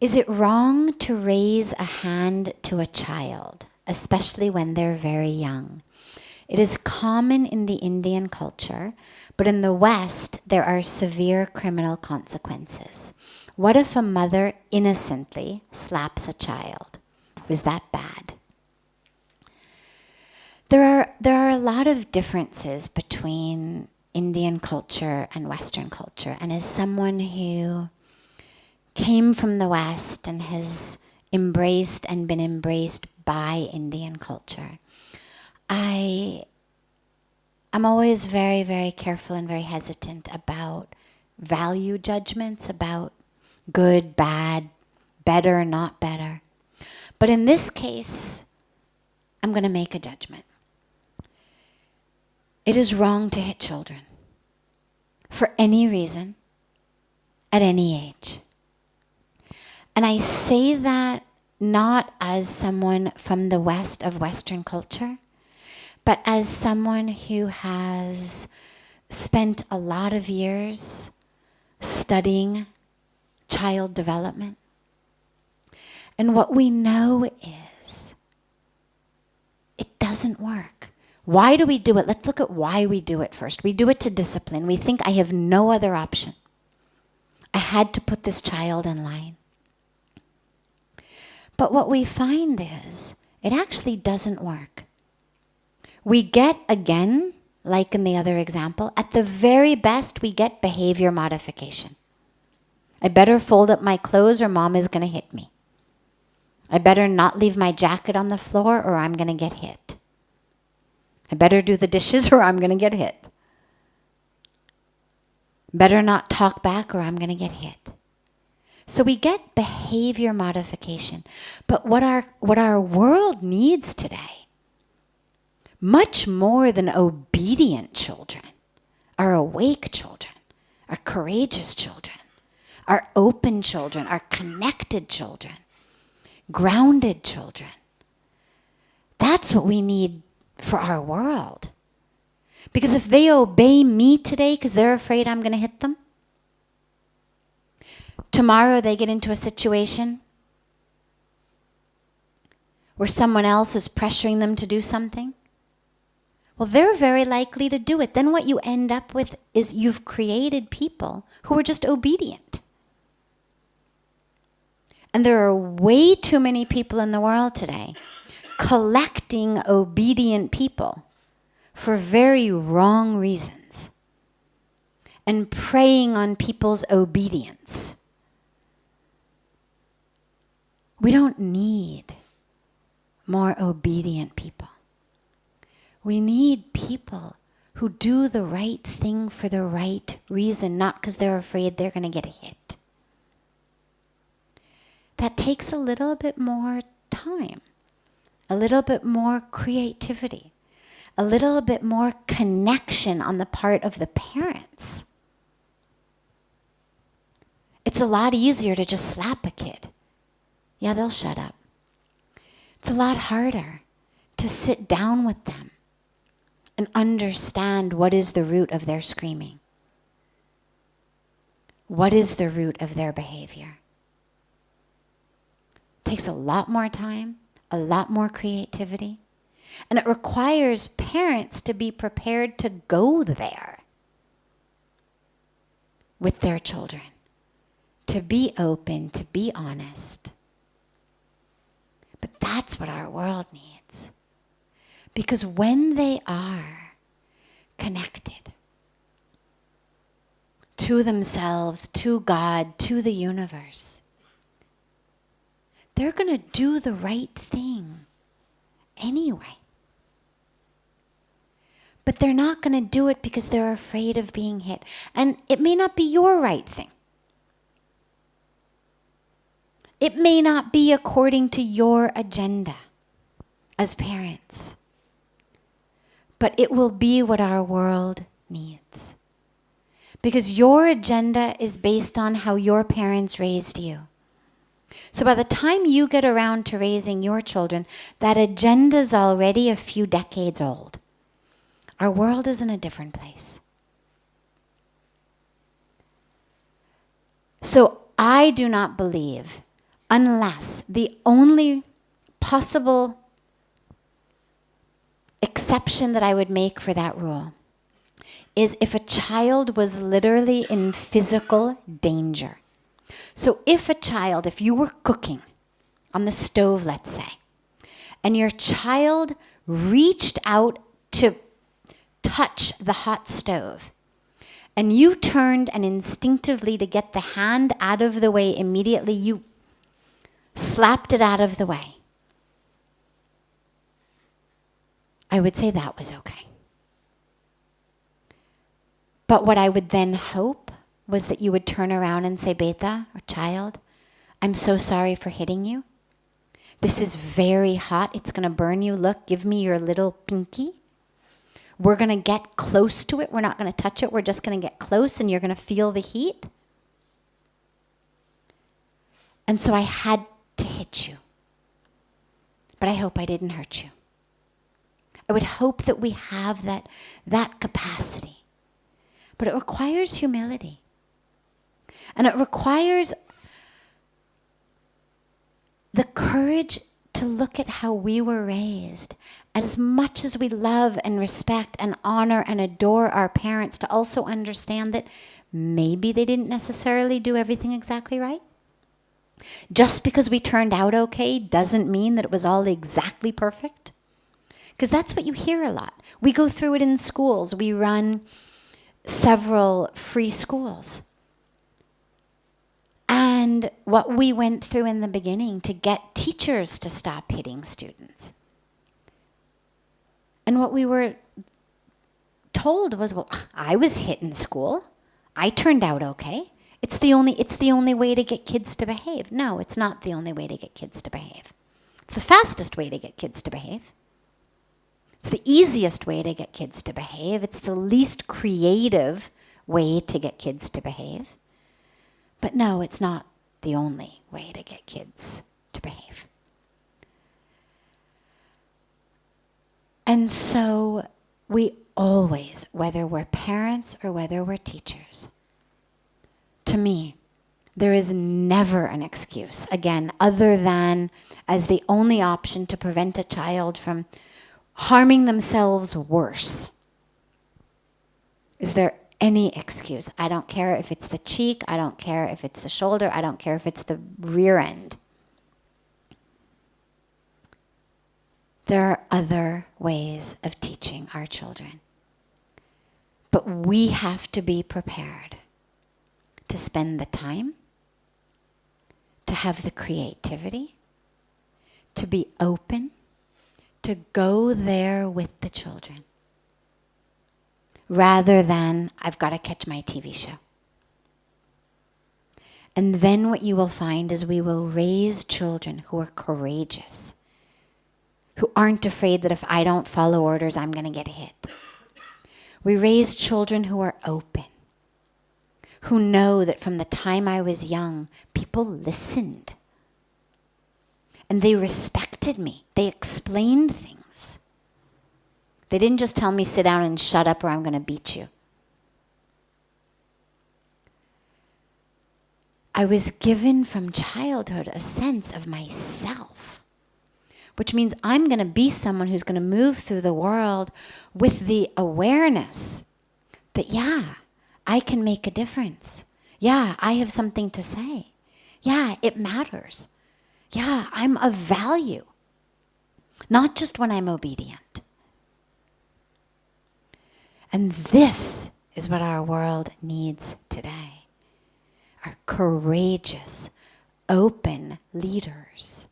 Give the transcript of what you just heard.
Is it wrong to raise a hand to a child, especially when they're very young? It is common in the Indian culture, but in the West, there are severe criminal consequences. What if a mother innocently slaps a child? Is that bad? There are a lot of differences between Indian culture and Western culture. And as someone who came from the West and has embraced and been embraced by Indian culture, I'm always very, very careful and very hesitant about value judgments, about good, bad, better, not better. But in this case, I'm going to make a judgment. It is wrong to hit children for any reason, at any age. And I say that not as someone from the West of Western culture, but as someone who has spent a lot of years studying child development. And what we know is it doesn't work. Why do we do it? Let's look at why we do it first. We do it to discipline. We think I have no other option. I had to put this child in line. But what we find is it actually doesn't work. We get, again, like in the other example, at the very best, we get behavior modification. I better fold up my clothes or mom is going to hit me. I better not leave my jacket on the floor or I'm going to get hit. I better do the dishes or I'm going to get hit. Better not talk back or I'm going to get hit. So we get behavior modification. But what our world needs today, much more than obedient children, are awake children, are courageous children, are open children, are connected children, grounded children. That's what we need for our world. Because if they obey me today because they're afraid I'm going to hit them, tomorrow they get into a situation where someone else is pressuring them to do something, well, they're very likely to do it. Then what you end up with is you've created people who are just obedient. And there are way too many people in the world today collecting obedient people for very wrong reasons and preying on people's obedience. We don't need more obedient people. We need people who do the right thing for the right reason, not because they're afraid they're going to get hit. That takes a little bit more time, a little bit more creativity, a little bit more connection on the part of the parents. It's a lot easier to just slap a kid. Yeah, they'll shut up. It's a lot harder to sit down with them and understand what is the root of their screaming. What is the root of their behavior? It takes a lot more time, a lot more creativity, and it requires parents to be prepared to go there with their children, to be open, to be honest. But that's what our world needs. Because when they are connected to themselves, to God, to the universe, they're going to do the right thing anyway. But they're not going to do it because they're afraid of being hit. And it may not be your right thing. It may not be according to your agenda as parents. But it will be what our world needs. Because your agenda is based on how your parents raised you. So by the time you get around to raising your children, that agenda is already a few decades old. Our world is in a different place. So I do not believe unless the only possible exception that I would make for that rule is if a child was literally in physical danger. So if you were cooking on the stove, let's say, and your child reached out to touch the hot stove, and you turned and instinctively to get the hand out of the way, immediately you slapped it out of the way, I would say that was okay. But what I would then hope was that you would turn around and say, Beta, or child, I'm so sorry for hitting you. This is very hot. It's going to burn you. Look, give me your little pinky. We're going to get close to it. We're not going to touch it. We're just going to get close and you're going to feel the heat. And so I had to hit you. But I hope I didn't hurt you. I would hope that we have that capacity. But it requires humility. And it requires the courage to look at how we were raised. As much as we love and respect and honor and adore our parents, to also understand that maybe they didn't necessarily do everything exactly right. Just because we turned out okay doesn't mean that it was all exactly perfect. Because that's what you hear a lot. We go through it in schools. We run several free schools. And what we went through in the beginning to get teachers to stop hitting students. And what we were told was, well, I was hit in school. I turned out okay. It's the only way to get kids to behave. No, it's not the only way to get kids to behave. It's the fastest way to get kids to behave. It's the easiest way to get kids to behave. It's the least creative way to get kids to behave. But no, it's not the only way to get kids to behave. And so we always, whether we're parents or whether we're teachers, to me, there is never an excuse, again, other than as the only option to prevent a child from harming themselves worse. Is there any excuse? I don't care if it's the cheek, I don't care if it's the shoulder, I don't care if it's the rear end. There are other ways of teaching our children. But we have to be prepared to spend the time, to have the creativity, to be open, to go there with the children, rather than, I've got to catch my TV show. And then what you will find is we will raise children who are courageous, who aren't afraid that if I don't follow orders, I'm going to get hit. We raise children who are open, who know that from the time I was young, people listened. And they respected me. They explained things. They didn't just tell me, sit down and shut up or I'm going to beat you. I was given from childhood a sense of myself, which means I'm going to be someone who's going to move through the world with the awareness that, yeah, I can make a difference. Yeah, I have something to say. Yeah, it matters. Yeah, I'm of value. Not just when I'm obedient. And this is what our world needs today. Are courageous, open leaders